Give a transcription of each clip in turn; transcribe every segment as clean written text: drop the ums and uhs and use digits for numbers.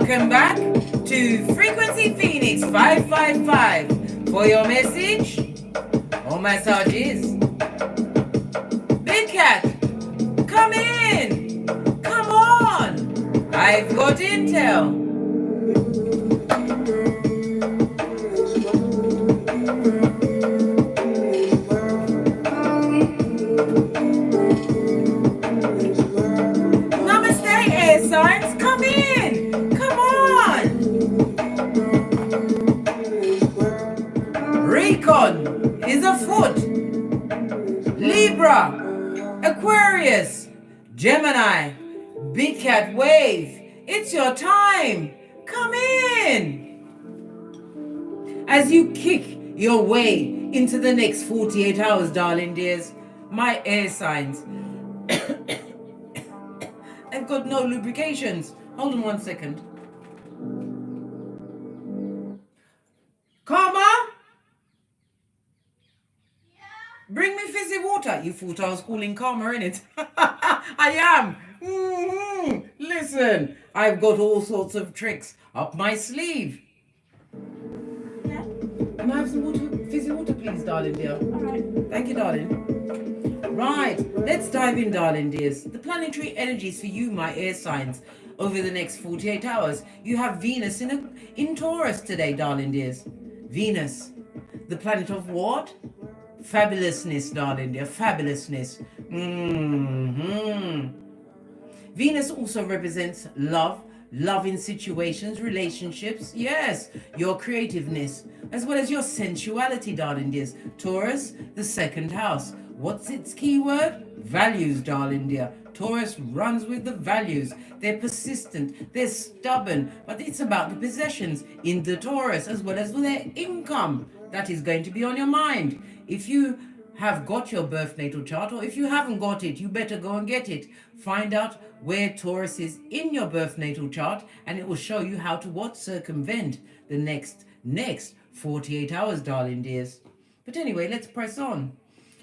Welcome back to Frequency Phoenix 555 for your message or massages. Big Cat, come in. Come on. I've got intel. Namaste, air signs. Come in. Come on. Recon is afoot. Libra, Aquarius, Gemini, Big Cat Wave. It's your time. Come in. As you kick your way into the next 48 hours, darling dears, my air signs. I've got no lubrications. Hold on 1 second. Karma? Bring me fizzy water. You thought I was calling Karma, innit? I am. Listen, I've got all sorts of tricks up my sleeve. Yeah. Can I have some water, fizzy water, please, darling dear? All right. Thank you, darling. Right, let's dive in, darling dears. The planetary energies for you, my air signs, over the next 48 hours. You have Venus in Taurus today, darling dears. Venus, the planet of what? Fabulousness, darling dear, fabulousness. Venus also represents love in situations, relationships, yes, your creativeness, as well as your sensuality, darling dears. Taurus, the second house. What's its key word? Values, darling dear. Taurus runs with the values. They're persistent, they're stubborn, but it's about the possessions in the Taurus, as well as their income. That is going to be on your mind. If you have got your birth natal chart, or if you haven't got it, you better go and get it. Find out where Taurus is in your birth natal chart, and it will show you how to circumvent the next 48 hours, darling dears. But anyway, let's press on.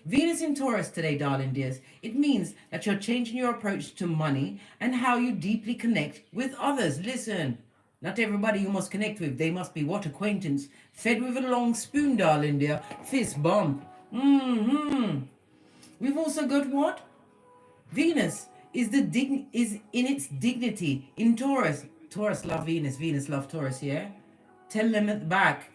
Venus in Taurus today, darling dears. It means that you're changing your approach to money and how you deeply connect with others. Listen, not everybody you must connect with. They must be what acquaintance? Fed with a long spoon, darling dear. Fist bump. We've also got what? Venus is in its dignity in Taurus. Taurus love Venus. Venus love Taurus, yeah? Tell them at the back.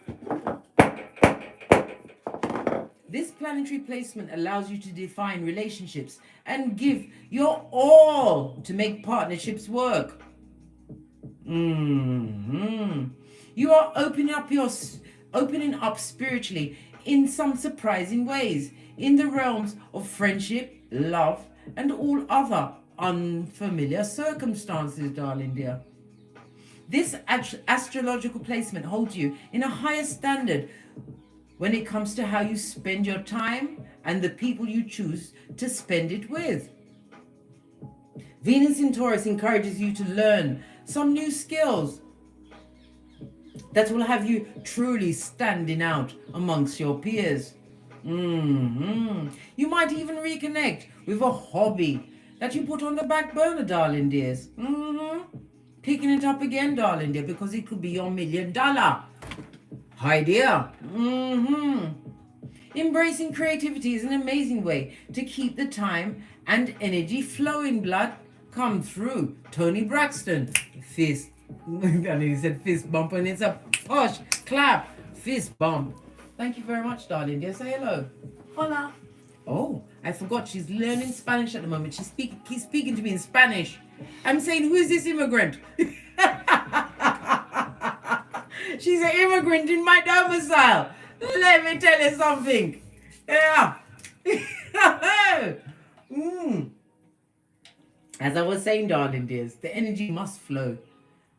This planetary placement allows you to define relationships and give your all to make partnerships work. You are opening up spiritually in some surprising ways in the realms of friendship, love, and all other unfamiliar circumstances, darling dear. This astrological placement holds you in a higher standard when it comes to how you spend your time and the people you choose to spend it with. Venus in Taurus encourages you to learn some new skills that will have you truly standing out amongst your peers. You might even reconnect with a hobby that you put on the back burner, darling dears. Picking it up again, darling dear, because it could be your $1 million idea. Embracing creativity is an amazing way to keep the time and energy flowing. Blood, come through. Tony Braxton, fist. And he said fist bump, and it's a push, clap, fist bump. Thank you very much, darling dear. Say hello. Hola. Oh, I forgot she's learning Spanish at the moment. She's speaking to me in Spanish. I'm saying, who is this immigrant? She's an immigrant in my domicile. Let me tell you something. Yeah. As I was saying, darling dears, the energy must flow.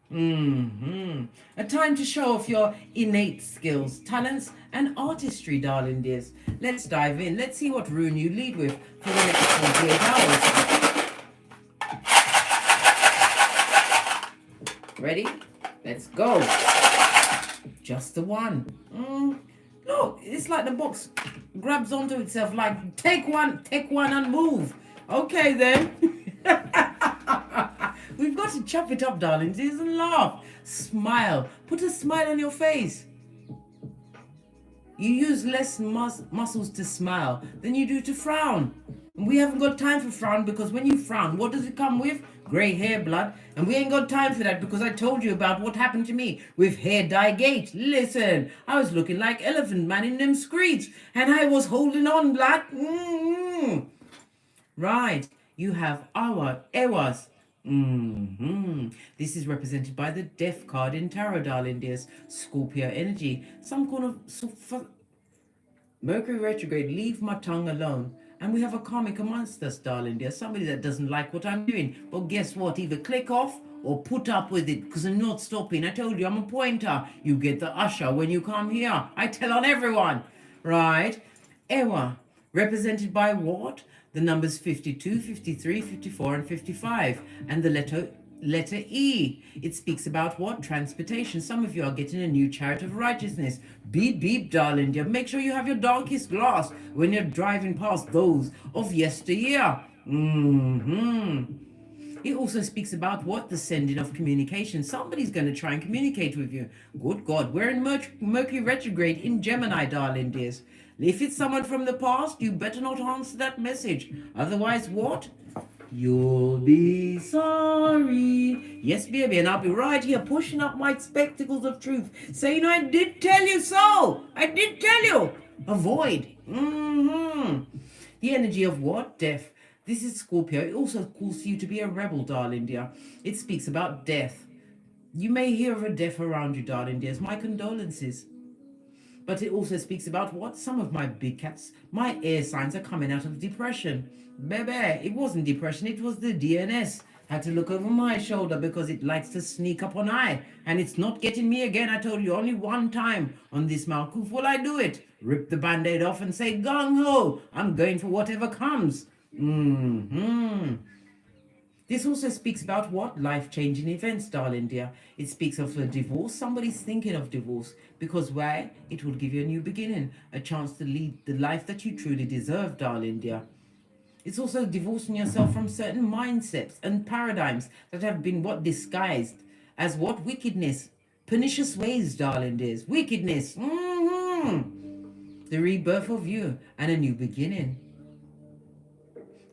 A time to show off your innate skills, talents, and artistry, darling dears. Let's dive in. Let's see what rune you lead with for the next 48 hours. Ready? Let's go. Just the one. Look, it's like the box grabs onto itself like, take one and move. Okay then. We've got got to chop it up, darling dears, and laugh. Smile. Put a smile on your face. You use less muscles to smile than you do to frown. And we haven't got time for frown, because when you frown, what does it come with? Grey hair, blood. And we ain't got time for that, because I told you about what happened to me with hair dye gate. Listen, I was looking like Elephant Man in them streets, and I was holding on, blood. Right, you have our Ewas. This is represented by the Death card in Tarot, darling dears. Scorpio energy. Some kind of Mercury retrograde, leave my tongue alone. And we have a karmic amongst us, darling dear. Somebody that doesn't like what I'm doing. But guess what? Either click off or put up with it, because I'm not stopping. I told you I'm a pointer. You get the usher when you come here. I tell on everyone. Right? Ewa, represented by what? The numbers 52, 53, 54, and 55. And the letter E. It speaks about what? Transportation. Some of you are getting a new chariot of righteousness. Beep, beep, darling dear. Make sure you have your darkest glass when you're driving past those of yesteryear. It also speaks about what? The sending of communication. Somebody's going to try and communicate with you. Good God, we're in Mercury retrograde in Gemini, darling dears. If it's someone from the past, you better not answer that message. Otherwise, what? You'll be sorry. Yes, baby, and I'll be right here pushing up my spectacles of truth, saying I did tell you so. I did tell you. Avoid. The energy of what? Death. This is Scorpio. It also calls for you to be a rebel, darling dear. It speaks about death. You may hear of a death around you, darling dears. My condolences. But it also speaks about what? Some of my big cats, my air signs are coming out of depression. Baby, it wasn't depression, it was the DNS. Had to look over my shoulder because it likes to sneak up on I. And it's not getting me again. I told you only one time on this Malkuf will I do it. Rip the band-aid off and say, gung-ho, I'm going for whatever comes. This also speaks about what? Life-changing events, darling dear. It speaks of a divorce. Somebody's thinking of divorce. Because why? It will give you a new beginning. A chance to lead the life that you truly deserve, darling dear. It's also divorcing yourself from certain mindsets and paradigms that have been what? Disguised as what? Wickedness. Pernicious ways, darling dears. Wickedness. The rebirth of you and a new beginning.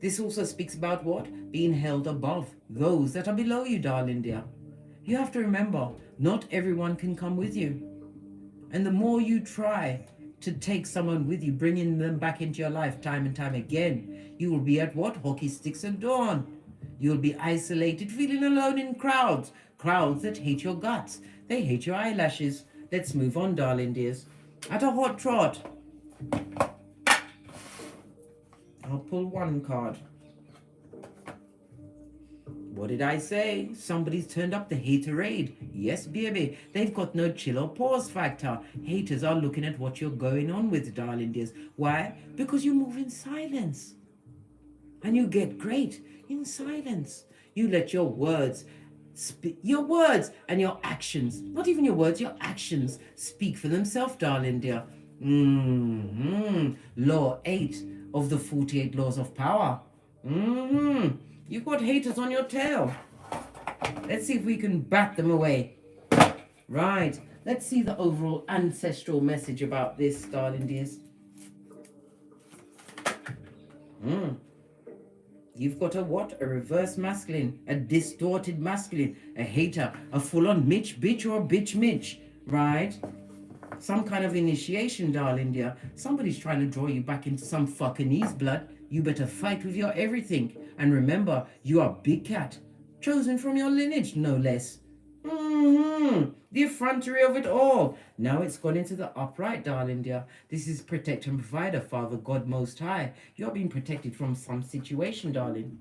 This also speaks about what? Being held above those that are below you, darling dear. You have to remember, not everyone can come with you. And the more you try to take someone with you, bringing them back into your life time and time again, you will be at what? Hockey sticks at dawn. You'll be isolated, feeling alone in crowds. Crowds that hate your guts. They hate your eyelashes. Let's move on, darling dears. At a hot trot. I'll pull one card. What did I say? Somebody's turned up the haterade. Yes, baby. They've got no chill or pause factor. Haters are looking at what you're going on with, darling dears. Why? Because you move in silence. And you get great in silence. You let your words your words and your actions, not even your words, your actions speak for themselves, darling dear. Law 8 of the 48 laws of power. You've got haters on your tail. Let's see if we can bat them away. Right. Let's see the overall ancestral message about this, darling dears. You've got a what? A reverse masculine, a distorted masculine, a hater, a full-on Mitch bitch or a bitch Mitch, right? Some kind of initiation, darling dear. Somebody's trying to draw you back into some fucking ease, blood. You better fight with your everything. And remember, you are big cat, chosen from your lineage, no less. The effrontery of it all. Now it's gone into the upright, darling dear. This is protect and provider, Father God Most High. You're being protected from some situation, darling.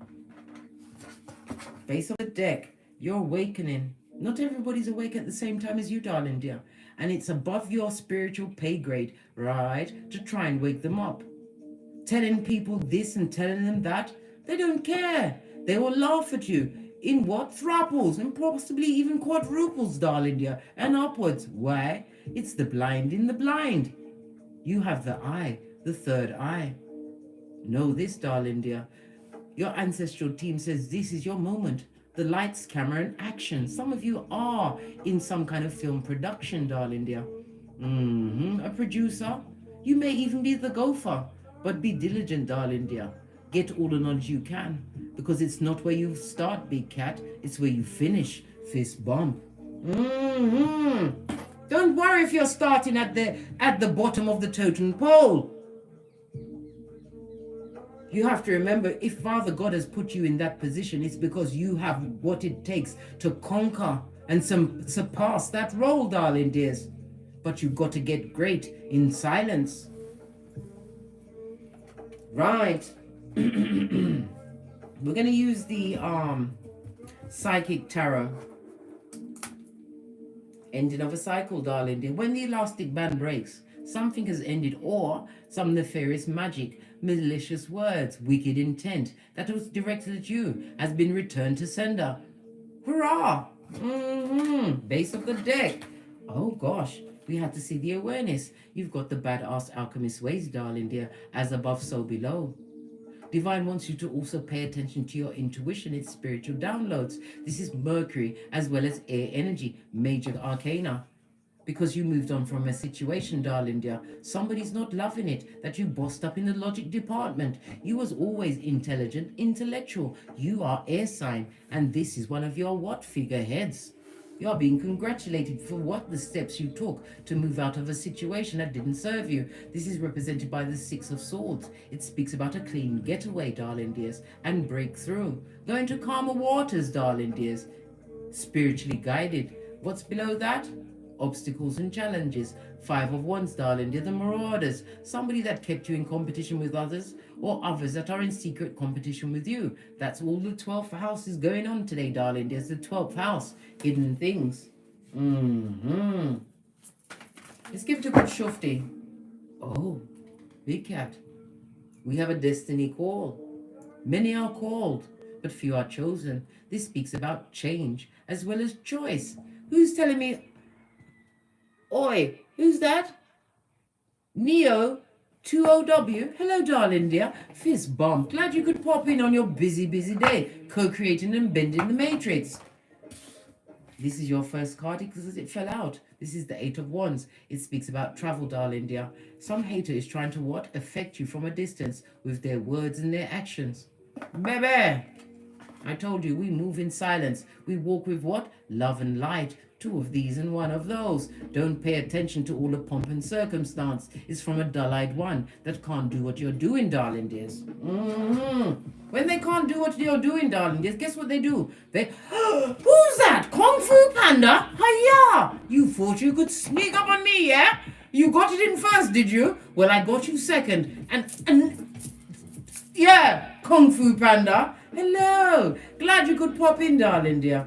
Base of the deck, you're awakening. Not everybody's awake at the same time as you, darling dear. And it's above your spiritual pay grade, right, to try and wake them up. Telling people this and telling them that, they don't care. They will laugh at you. In what? Thruples and possibly even quadruples, darling dear, and upwards. Why? It's the blind in the blind. You have the eye, the third eye. Know this, darling dear. Your ancestral team says this is your moment. the lights, camera, and action. Some of you are in some kind of film production, darling dear. A producer. You may even be the gopher, but be diligent, darling dear. Get all the knowledge you can, because it's not where you start, big cat. It's where you finish, fist bump. Don't worry if you're starting at the bottom of the totem pole. You have to remember, if Father God has put you in that position, it's because you have what it takes to conquer and surpass that role, darling dears. But you've got to get great in silence. Right. We're going to use the Psychic Tarot. Ending of a cycle, darling dear. When the elastic band breaks, something has ended, or some nefarious magic, malicious words, wicked intent that was directed at you has been returned to sender. Hurrah! Base of the deck. Oh gosh, we had to see the awareness. You've got the badass alchemist ways, darling dear, as above, so below. Divine wants you to also pay attention to your intuition, its spiritual downloads. This is Mercury as well as air energy, major arcana. Because you moved on from a situation, darling dear. Somebody's not loving it that you bossed up in the logic department. You was always intelligent, intellectual. You are air sign, and this is one of your what figureheads. You are being congratulated for what the steps you took to move out of a situation that didn't serve you. This is represented by the Six of Swords. It speaks about a clean getaway, darling dears, and breakthrough. Go into calmer waters, darling dears. Spiritually guided. What's below that? Obstacles and challenges. Five of Wands, darling dear, the marauders. Somebody that kept you in competition with others, or others that are in secret competition with you. That's all the 12th house is going on today, darling. There's the 12th house, hidden things. Let's give it a good shufti. Oh, big cat. We have a destiny call. Many are called, but few are chosen. This speaks about change as well as choice. Who's telling me? Oi, who's that? Neo 2OW. Hello, darling dear. Fist bump. Glad you could pop in on your busy day, co-creating and bending the matrix. This is your first card because it fell out. This is the Eight of Wands. It speaks about travel, darling dear. Some hater is trying to what? Affect you from a distance with their words and their actions. Baby, I told you, we move in silence. We walk with what? Love and light. Two of these and one of those. Don't pay attention to all the pomp and circumstance. It's from a dull-eyed one that can't do what you're doing, darling dears. When they can't do what you're doing, darling dears, guess what they do? They, who's that? Kung Fu Panda? Hiya! You thought you could sneak up on me, yeah? You got it in first, did you? Well, I got you second. And yeah, Kung Fu Panda. Hello. Glad you could pop in, darling dear.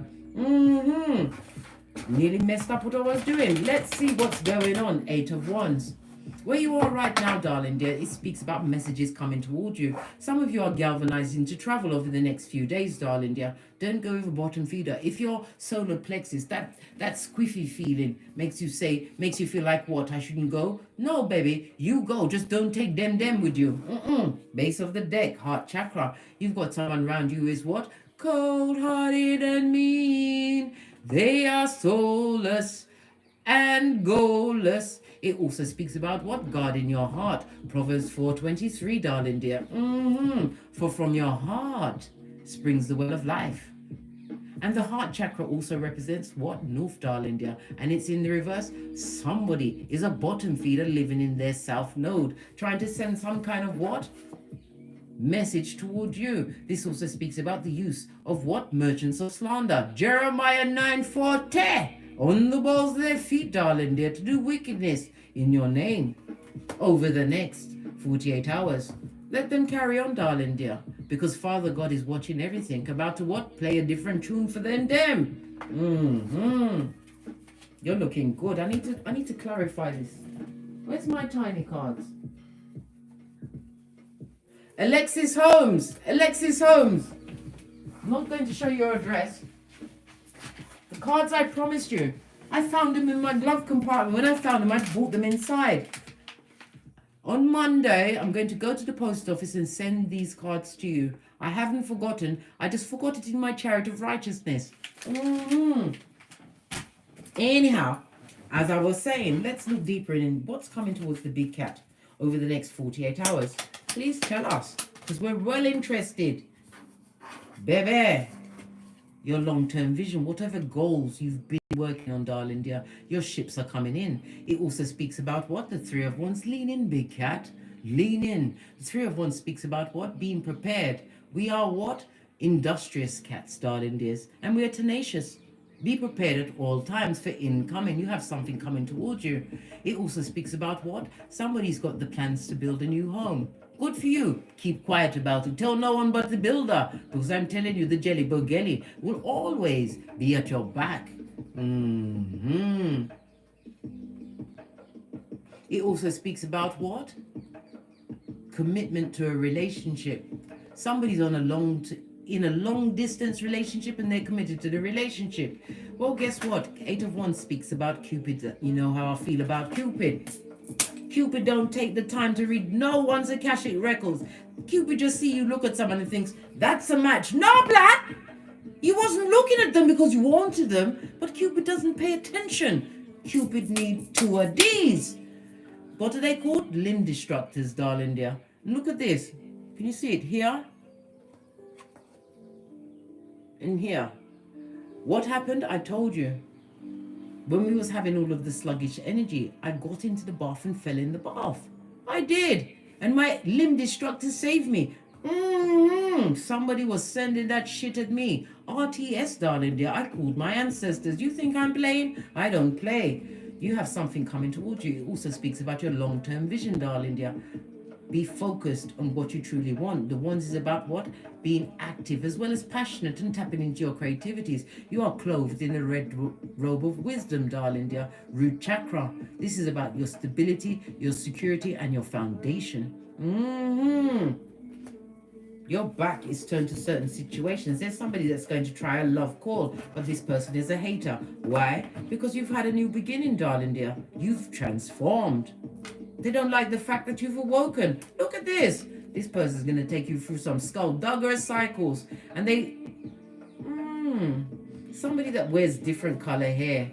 Nearly messed up what I was doing. Let's see what's going on. Eight of Wands. Where you are right now, darling dear, it speaks about messages coming towards you. Some of you are galvanizing to travel over the next few days, darling dear. Don't go over bottom feeder. If your solar plexus, that squiffy feeling makes you feel like what? I shouldn't go? No, baby, you go. Just don't take them with you. Base of the deck, heart chakra. You've got someone around you who is what? Cold-hearted and mean. They are soulless and goalless. It also speaks about what? God in your heart. Proverbs 4:23, darling dear. For from your heart springs the well of life. And the heart chakra also represents what? North, darling dear. And it's in the reverse. Somebody is a bottom feeder living in their south node, trying to send some kind of what? Message toward you. This also speaks about the use of what? Merchants of slander. Jeremiah 9:40. On the balls of their feet, darling dear, to do wickedness in your name over the next 48 hours. Let them carry on, darling dear, because Father God is watching everything, about to what? Play a different tune for them. You're looking good. I need to clarify this. Where's my tiny cards? Alexis Holmes. I'm not going to show your address. The cards I promised you. I found them in my glove compartment. When I found them, I brought them inside. On Monday, I'm going to go to the post office and send these cards to you. I haven't forgotten. I just forgot it in my chariot of righteousness. Anyhow, as I was saying, let's look deeper in what's coming towards the big cat over the next 48 hours. Please tell us, because we're well interested. Baby, your long-term vision, whatever goals you've been working on, darling dear, your ships are coming in. It also speaks about what? The Three of Wands. Lean in, big cat. Lean in. The Three of Wands speaks about what? Being prepared. We are what? Industrious cats, darling dears. And we are tenacious. Be prepared at all times for incoming. You have something coming towards you. It also speaks about what? Somebody's got the plans to build a new home. Good for you. Keep quiet about it. Tell no one but the builder. Because I'm telling you, the jelly bogelly will always be at your back. It also speaks about what? Commitment to a relationship. Somebody's on in a long distance relationship and they're committed to the relationship. Well, guess what? Eight of Wands speaks about Cupid. You know how I feel about Cupid. Cupid don't take the time to read no one's Akashic records. Cupid just see you look at someone and thinks, that's a match. No, Black! You wasn't looking at them because you wanted them, but Cupid doesn't pay attention. Cupid need two of these. What are they called? Limb destructors, darling dear. Look at this. Can you see it here? And here. What happened? I told you. When we was having all of the sluggish energy, I got into the bath and fell in the bath. I did. And my limb destructor saved me. Somebody was sending that shit at me. RTS, darling dear. I called my ancestors. You think I'm playing? I don't play. You have something coming towards you. It also speaks about your long-term vision, darling dear. Be focused on what you truly want. The Wands is about what? Being active as well as passionate and tapping into your creativities. You are clothed in a red robe of wisdom, darling dear. Root chakra. This is about your stability, your security, and your foundation. Your back is turned to certain situations. There's somebody that's going to try a love call, but this person is a hater. Why? Because you've had a new beginning, darling dear. You've transformed. They don't like the fact that you've awoken. Look at this. This person's going to take you through some skullduggerous cycles. And they... somebody that wears different color hair.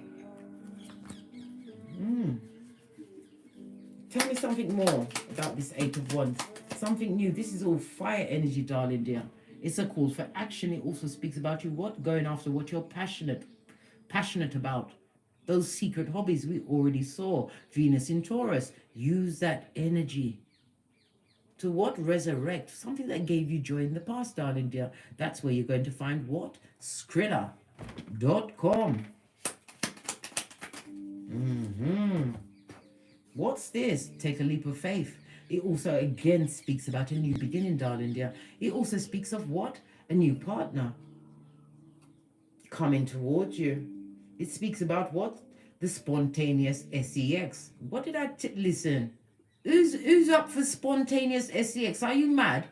Tell me something more about this Eight of Wands. Something new. This is all fire energy, darling dear. It's a call for action. It also speaks about you what? Going after what you're passionate about. Those secret hobbies we already saw. Venus in Taurus. Use that energy to what? Resurrect. Something that gave you joy in the past, darling dear. That's where you're going to find what? Skrilla.com. What's this? Take a leap of faith. It also again speaks about a new beginning, darling dear. It also speaks of what? A new partner coming towards you. It speaks about what? The spontaneous sex. What did I listen? Who's up for spontaneous sex? Are you mad?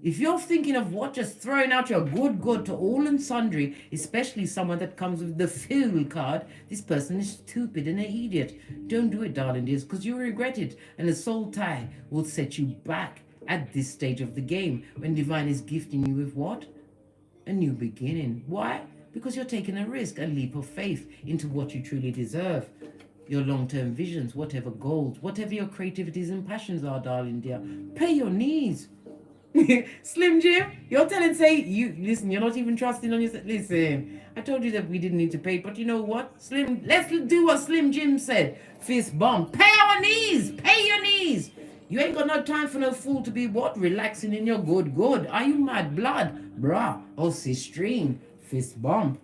If you're thinking of what? Just throwing out your good to all and sundry, especially someone that comes with the fool card, this person is stupid and an idiot. Don't do it, darling dears, because you'll regret it. And a soul tie will set you back at this stage of the game when divine is gifting you with what? A new beginning. Why? Because you're taking a risk, a leap of faith into what you truly deserve. Your long-term visions, whatever goals, whatever your creativities and passions are, darling dear, pay your knees. Slim Jim, you're telling listen, you're not even trusting on yourself. Listen, I told you that we didn't need to pay, but you know what? Let's do what Slim Jim said. Fist bump. Pay our knees. Pay your knees. You ain't got no time for no fool to be what? Relaxing in your good. Are you mad blood? Bruh. Oh, stream. Fist bump.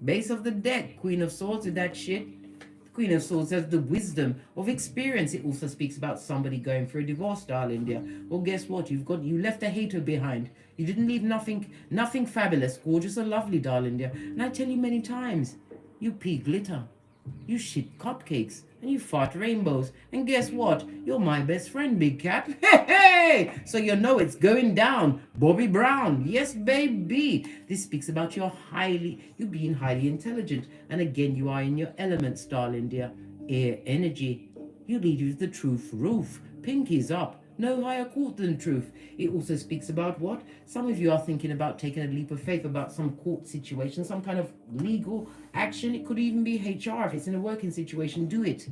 Base of the deck. Queen of Swords with that shit. Queen of Swords has the wisdom of experience. It also speaks about somebody going for a divorce, darling dear. Well, guess what? You left a hater behind. You didn't leave nothing fabulous, gorgeous, or lovely, darling dear. And I tell you many times, you pee glitter, you shit cupcakes, and you fart rainbows. And guess what? You're my best friend, big cat. Hey! So you know it's going down. Bobby Brown. Yes, baby. This speaks about you being highly intelligent. And again, you are in your elements, darling dear. Air energy. He'll lead you to the truth roof. Pinkies up. No higher court than truth. It also speaks about what? Some of you are thinking about taking a leap of faith about some court situation, some kind of legal action. It could even be HR. If it's in a working situation, do it.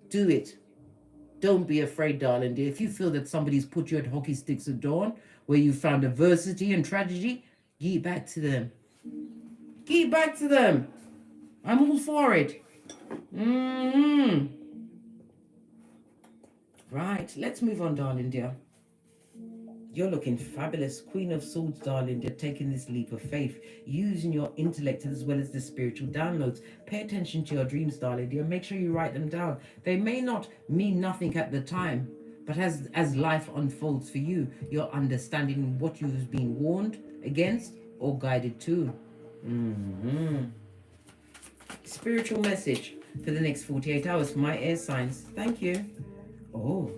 Do it. Don't be afraid, darling dear. If you feel that somebody's put you at hockey sticks at dawn, where you found adversity and tragedy, give back to them. Give back to them. I'm all for it. Right, let's move on, darling dear. You're looking fabulous. Queen of Swords, darling. You're taking this leap of faith, using your intellect as well as the spiritual downloads. Pay attention to your dreams, darling dear. Make sure you write them down. They may not mean nothing at the time, but as life unfolds for you, you're understanding what you've been warned against or guided to. Spiritual message for the next 48 hours for my air signs. Thank you. Oh,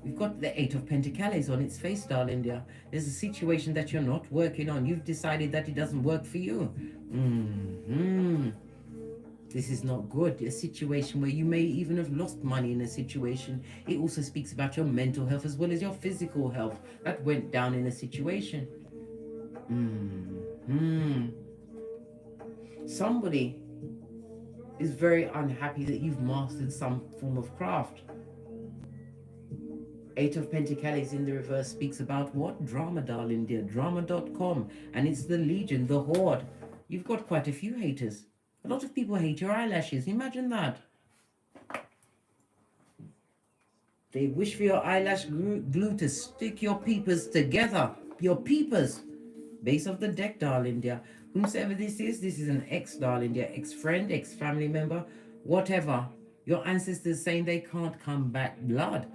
we've got the Eight of Pentacles on its face, darling dear. There's a situation that you're not working on. You've decided that it doesn't work for you. This is not good. A situation where you may even have lost money in a situation. It also speaks about your mental health as well as your physical health that went down in a situation. Somebody is very unhappy that you've mastered some form of craft. Eight of Pentacles in the reverse speaks about what? Drama, darling dear. Drama.com. And it's the Legion, the Horde. You've got quite a few haters. A lot of people hate your eyelashes. Imagine that. They wish for your eyelash glue to stick your peepers together. Your peepers. Base of the deck, darling dear. Whomsoever this is an ex, darling dear. Ex-friend, ex-family member, whatever. Your ancestors saying they can't come back blood.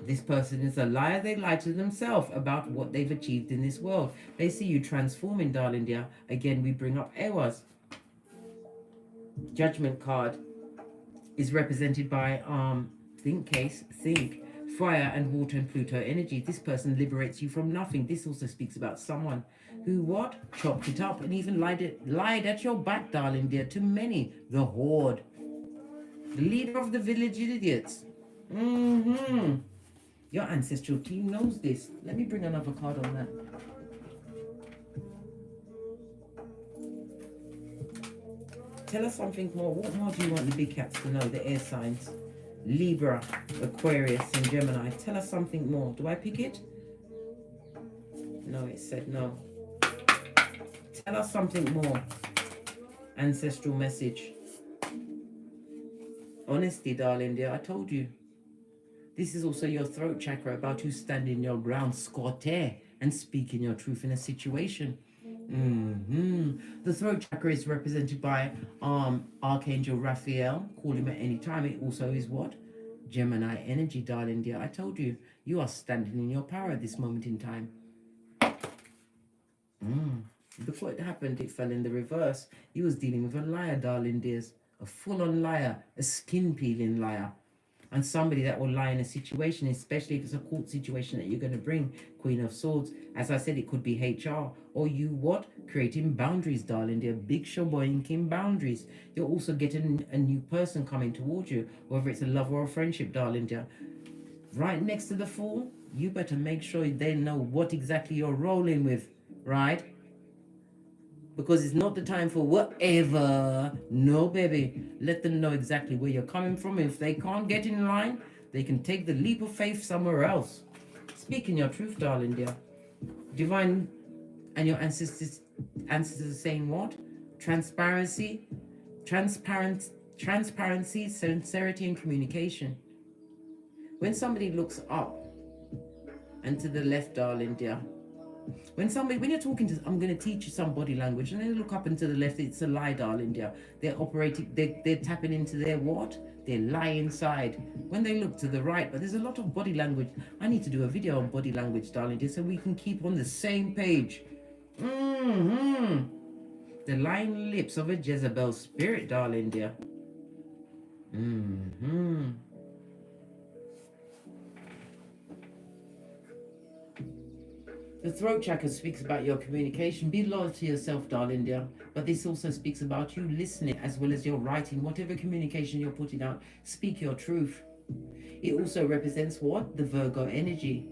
This person is a liar. They lie to themselves about what they've achieved in this world. They see you transforming, darling dear. Again, we bring up Ewas. Judgment card is represented by think case, think, fire and water and Pluto energy. This person liberates you from nothing. This also speaks about someone who what? Chopped it up and even lied at your back, darling dear, to many. The Horde. The leader of the village idiots. Your ancestral team knows this. Let me bring another card on that. Tell us something more. What more do you want the big cats to know? The air signs. Libra, Aquarius, and Gemini. Tell us something more. Do I pick it? No, it said no. Tell us something more. Ancestral message. Honesty, darling dear. I told you. This is also your throat chakra, about you standing your ground, squatter, and speaking your truth in a situation. The throat chakra is represented by Archangel Raphael. Call him at any time. It also is what? Gemini energy, darling dear. I told you, you are standing in your power at this moment in time. Before it happened, it fell in the reverse. You was dealing with a liar, darling dears. A full-on liar, a skin-peeling liar. And somebody that will lie in a situation, especially if it's a court situation that you're going to bring. Queen of Swords. As I said, it could be HR. Or you what? Creating boundaries, darling dear. Big show boy inking boundaries. You're also getting a new person coming towards you. Whether it's a love or a friendship, darling dear. Right next to the Fool, you better make sure they know what exactly you're rolling with. Right? Because it's not the time for whatever. No, baby. Let them know exactly where you're coming from. If they can't get in line, they can take the leap of faith somewhere else. Speaking your truth, darling dear. Divine and your ancestors are saying what? Transparency, sincerity, and communication. When somebody looks up and to the left, darling dear, when you're talking to, I'm going to teach you some body language, and then look up and to the left, it's a lie, darling dear. They're operating, they're tapping into their what? Their lie inside. When they look to the right, but there's a lot of body language. I need to do a video on body language, darling dear, so we can keep on the same page. The lying lips of a Jezebel spirit, darling dear. The throat chakra speaks about your communication. Be loyal to yourself, darling dear. But this also speaks about you listening as well as your writing. Whatever communication you're putting out, speak your truth. It also represents what? The Virgo energy.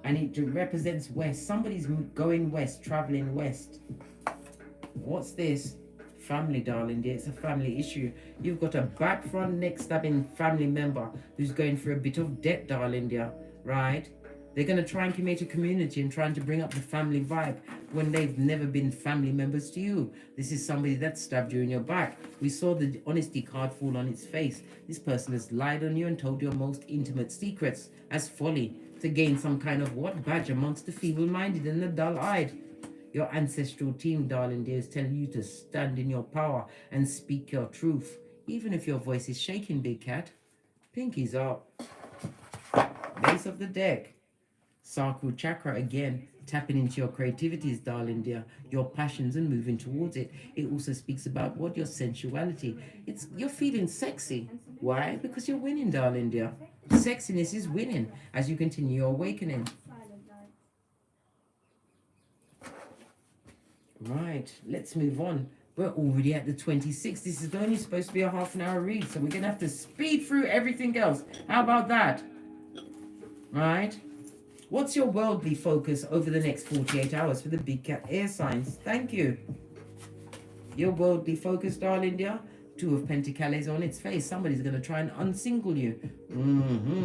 And it represents west. Somebody's going west, traveling west. What's this? Family, darling dear. It's a family issue. You've got a back, front, neck stabbing family member who's going through a bit of debt, darling dear. Right? They're going to try and create a community and trying to bring up the family vibe when they've never been family members to you. This is somebody that stabbed you in your back. We saw the honesty card fall on its face. This person has lied on you and told your most intimate secrets as folly to gain some kind of what? Badge amongst the feeble-minded and the dull-eyed. Your ancestral team, darling dear, is telling you to stand in your power and speak your truth. Even if your voice is shaking, big cat. Pinkies up. Base of the deck. Sacral chakra again, tapping into your creativities, darling dear, your passions and moving towards it. It also speaks about what? Your sensuality. You're feeling sexy. Why? Because you're winning, darling dear. Sexiness is winning as you continue your awakening. Right, let's move on. We're already at the 26th. This is only supposed to be a half-an-hour read, so we're going to have to speed through everything else. How about that? Right? What's your worldly focus over the next 48 hours for the big cat air signs? Thank you. Your worldly focus, darling dear. Two of Pentacles on its face. Somebody's going to try and unsingle you.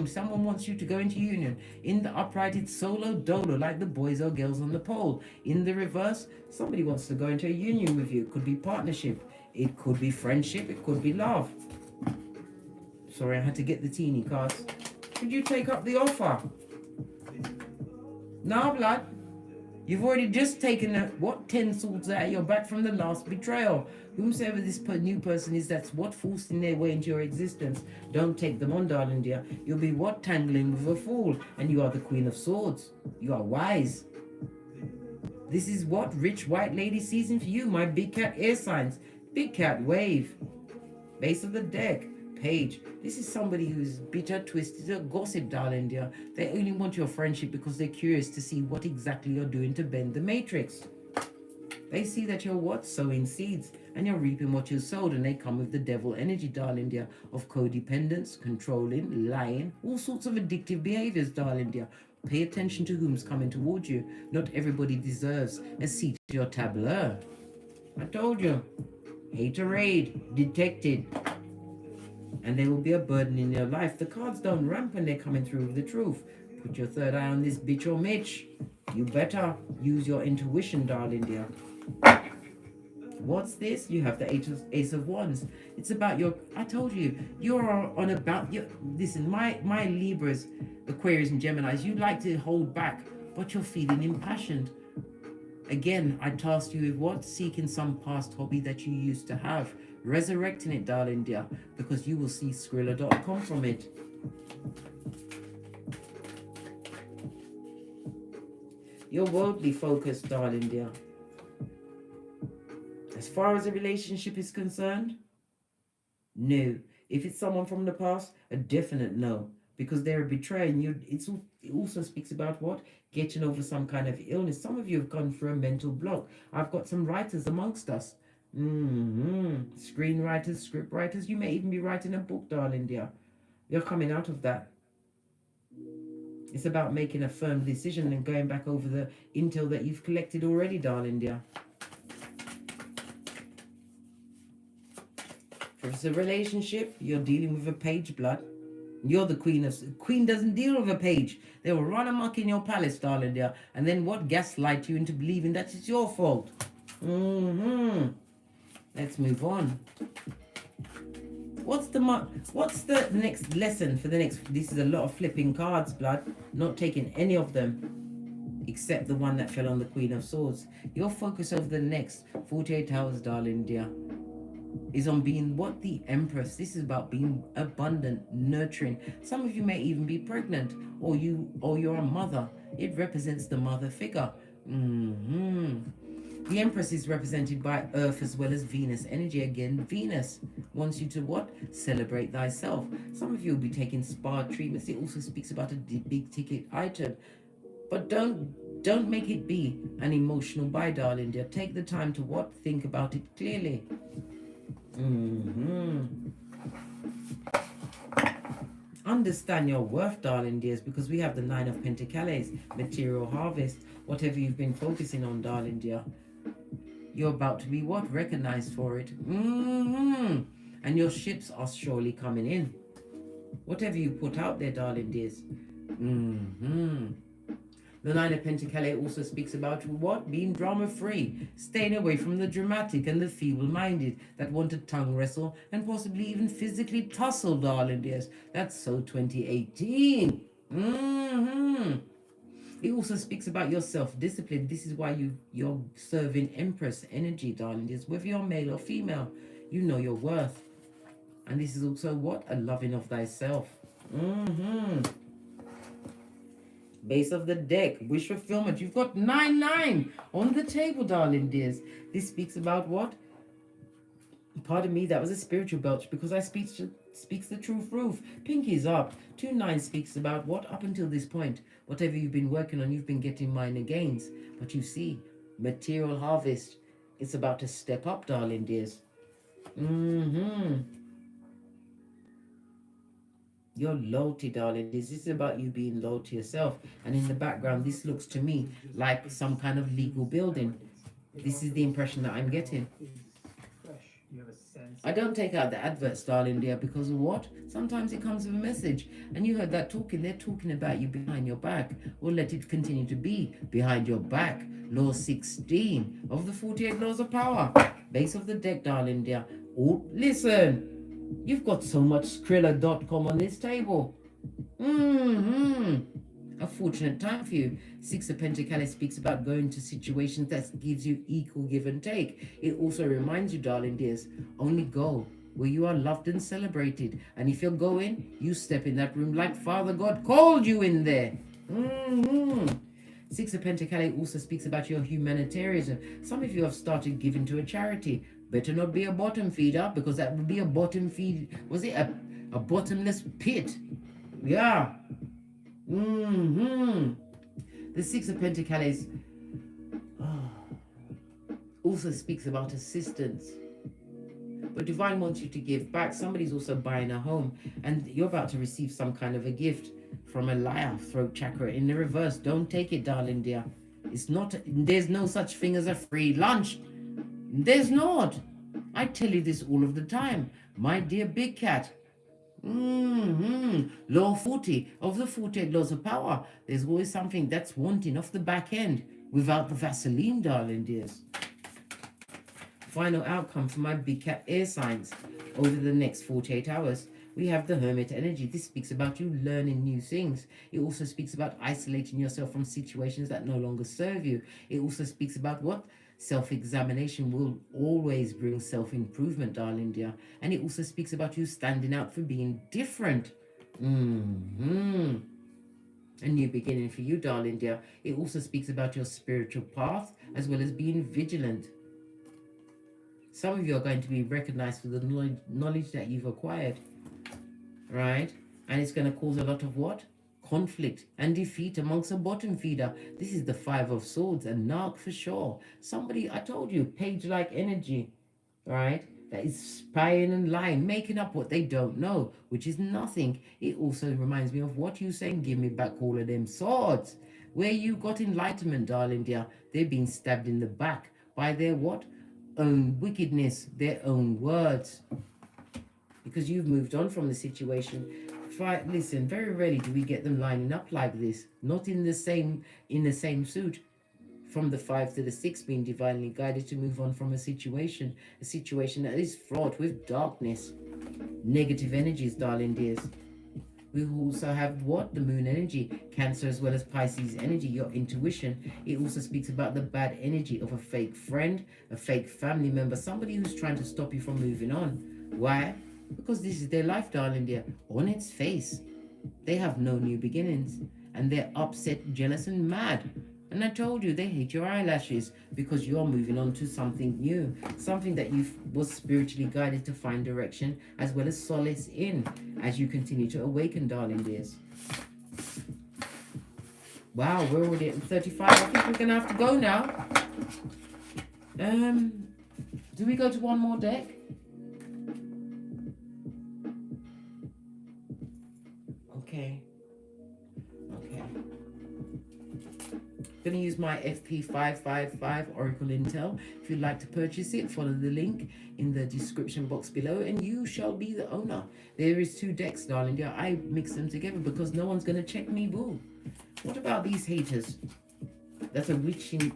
Someone wants you to go into union. In the upright, it's solo dolo, like the boys or girls on the pole. In the reverse, somebody wants to go into a union with you. It could be partnership. It could be friendship. It could be love. Sorry, I had to get the teeny cards. Could you take up the offer? Now, blood. You've already just taken what 10 swords out of your back from the last betrayal. Whomsoever this new person is, that's what forcing their way into your existence. Don't take them on, darling dear. You'll be what? Tangling with a fool. And you are the Queen of Swords. You are wise. This is what? Rich white lady season for you, my big cat air signs. Big cat wave. Base of the deck. Page. This is somebody who's bitter, twisted, or gossip, darling dear. They only want your friendship because they're curious to see what exactly you're doing to bend the matrix. They see that you're what? Sowing seeds, and you're reaping what you sowed, and they come with the devil energy, darling dear, of codependence, controlling, lying, all sorts of addictive behaviors, darling dear. Pay attention to whom's coming towards you. Not everybody deserves a seat at your tableau. I told you. Haterade, detected. And there will be a burden in your life. The cards don't ramp when they're coming through with the truth. Put your third eye on this bitch or Mitch. You better use your intuition, darling dear. What's this? You have the Ace of Wands. It's about your... I told you, you're on about... Listen, my Libras, Aquarius and Geminis, you like to hold back, but you're feeling impassioned. Again, I tasked you with what? Seeking some past hobby that you used to have. Resurrecting it, darling dear, because you will see Skrilla.com from it. You're worldly focused, darling dear. As far as a relationship is concerned, no. If it's someone from the past, a definite no, because they're betraying you. It also speaks about what? Getting over some kind of illness. Some of you have gone through a mental block. I've got some writers amongst us. Screenwriters, script writers. You may even be writing a book, darling dear. You're coming out of that. It's about making a firm decision and going back over the intel that you've collected already, darling dear. If it's a relationship, you're dealing with a page, blood. You're the queen. Queen doesn't deal with a page. They will run amok in your palace, darling dear, and then what? Gaslight you into believing that it's your fault. Let's move on. What's the next lesson for the next... This is a lot of flipping cards, blood. Not taking any of them except the one that fell on the Queen of Swords. Your focus over the next 48 hours, darling dear, is on being what? The Empress. This is about being abundant, nurturing. Some of you may even be pregnant, or you're a mother. It represents the mother figure. The Empress is represented by Earth as well as Venus energy. Again, Venus wants you to what? Celebrate thyself. Some of you will be taking spa treatments. It also speaks about a big ticket item. But don't Don't make it be an emotional buy, darling dear. Take the time to what? Think about it clearly. Understand your worth, darling dears, because we have the Nine of Pentacles, material harvest. Whatever you've been focusing on, darling dear, you're about to be what? Recognized for it. And your ships are surely coming in. Whatever you put out there, darling dears. The Nine of Pentacles also speaks about what? Being drama-free, staying away from the dramatic and the feeble-minded that want to tongue wrestle and possibly even physically tussle, darling dears. That's so 2018. It also speaks about your self-discipline. This is why you're serving Empress energy, darling dears. Whether you're male or female, you know your worth. And this is also what? A loving of thyself. Base of the deck, wish fulfillment. You've got 9-9 on the table, darling dears. This speaks about what? Pardon me, that was a spiritual belch because I speaks the truth roof. Pinky's up. 2-9 speaks about what? Up until this point, whatever you've been working on, you've been getting minor gains. But you see, material harvest, it's about to step up, darling dears. You're loyalty, darling. This is about you being loyal to yourself. And in the background, this looks to me like some kind of legal building. This is the impression that I'm getting. I don't take out the adverts, darling dear, because of what? Sometimes it comes with a message. And you heard that talking. They're talking about you behind your back. Or let it continue to be behind your back. Law 16 of the 48 laws of power. Base of the deck, darling dear. Oh, listen. You've got so much Skrilla.com on this table. A fortunate time for you. 6 of Pentacles speaks about going to situations that gives you equal give and take. It also reminds you, darling dears, only go where you are loved and celebrated. And if you're going, you step in that room like Father God called you in there. 6 of Pentacles also speaks about your humanitarianism. Some of you have started giving to a charity. Better not be a bottom feeder, because that would be a bottom feed. Was it a bottomless pit? Yeah. The 6 of Pentacles also speaks about assistance. But Divine wants you to give back. Somebody's also buying a home, and you're about to receive some kind of a gift from a liar, throat chakra in the reverse. Don't take it, darling dear. It's not. There's no such thing as a free lunch. There's not. I tell you this all of the time, my dear big cat. Law 40 of the 48 laws of power. There's always something that's wanting off the back end without the Vaseline, darling dears. Final outcome for my big cat air signs over the next 48 hours. We have the Hermit energy. This speaks about you learning new things. It also speaks about isolating yourself from situations that no longer serve you. It also speaks about what? Self-examination will always bring self-improvement, darling dear. And it also speaks about you standing out for being different. A new beginning for you, darling dear. It also speaks about your spiritual path as well as being vigilant. Some of you are going to be recognized for the knowledge that you've acquired, right? And it's going to cause a lot of what? Conflict and defeat amongst a bottom feeder. This is the 5 of Swords, a narc for sure. Somebody, I told you, page-like energy, right? That is spying and lying, making up what they don't know, which is nothing. It also reminds me of what you saying, give me back all of them swords. Where you got enlightenment, darling dear, they're being stabbed in the back by their what? Own wickedness, their own words. Because you've moved on from the situation. Listen, very rarely do we get them lining up like this. Not in the same suit. From the 5 to the 6, being divinely guided to move on from a situation that is fraught with darkness, negative energies, darling dears. We also have what? The moon energy, Cancer as well as Pisces energy, your intuition. It also speaks about the bad energy of a fake friend, a fake family member, somebody who's trying to stop you from moving on. Why? Because this is their life, darling dear. On its face, they have no new beginnings, and they're upset, jealous, and mad. And I told you, they hate your eyelashes because you're moving on to something new, something that you was spiritually guided to find direction as well as solace in as you continue to awaken, darling dears. Wow, we're already at 35. I think we're gonna have to go now. Do we go to one more deck? Okay. Going to use my FP555 Oracle Intel. If you'd like to purchase it, follow the link in the description box below and you shall be the owner. There is 2 decks, darling. Yeah, I mix them together because no one's going to check me, boo. What about these haters? That's a wishing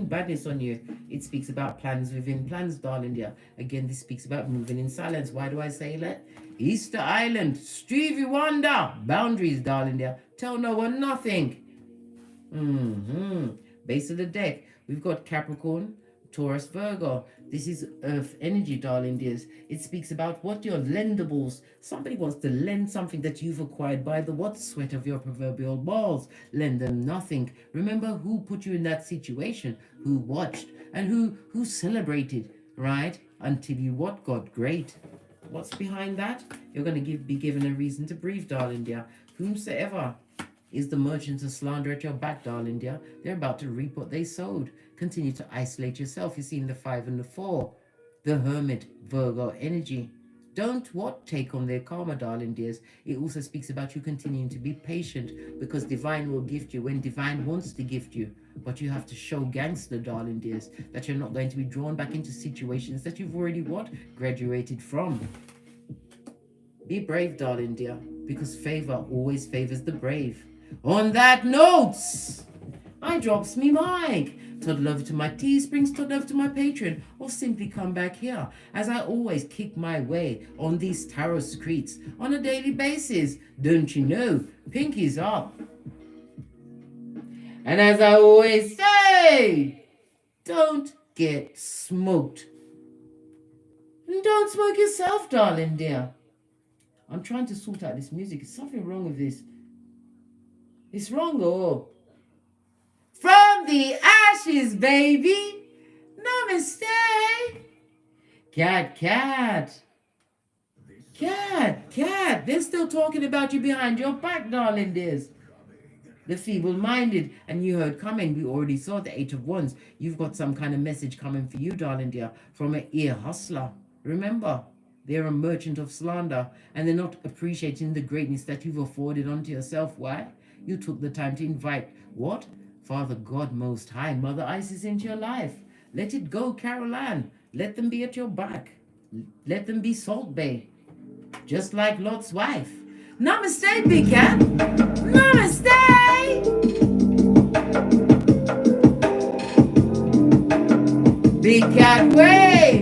badness on you. It speaks about plans within plans, darling. Yeah, again, this speaks about moving in silence. Why do I say that? Easter Island, Stevie Wonder, boundaries, darling. Yeah, tell no one nothing. Base of the deck, we've got Capricorn, Taurus, Virgo. This is Earth energy, darling dears. It speaks about what your lendables. Somebody wants to lend something that you've acquired by the sweat of your proverbial balls. Lend them nothing. Remember who put you in that situation, who watched, and who celebrated, right? Until you got great. What's behind that? You're going to be given a reason to breathe, darling dear. Whomsoever is the merchants of slander at your back, darling dear. They're about to reap what they sowed. Continue to isolate yourself. You're seeing the 5 and the 4. The Hermit, Virgo energy. Don't take on their karma, darling dears. It also speaks about you continuing to be patient because divine will gift you when divine wants to gift you. But you have to show gangster, darling dears, that you're not going to be drawn back into situations that you've already graduated from. Be brave, darling dear, because favor always favors the brave. On that note, I drops me mic. Toddle over to my Teesprings, toddle over to my Patreon, or simply come back here as I always kick my way on these tarot streets on a daily basis. Don't you know? Pinky's up. And as I always say, don't get smoked. And don't smoke yourself, darling dear. I'm trying to sort out this music. Is something wrong with this? It's wrong, oh. From the ashes, baby. Namaste. Cat. They're still talking about you behind your back, darling dears. The feeble-minded. And you heard coming. We already saw the 8 of Wands. You've got some kind of message coming for you, darling dear, from an ear hustler. Remember, they're a merchant of slander, and they're not appreciating the greatness that you've afforded unto yourself. Why? You took the time to invite what? Father God Most High, Mother Isis into your life. Let it go, Caroline. Let them be at your back. Let them be Salt Bay. Just like Lot's wife. Namaste, Big Cat. Namaste. Big Cat way.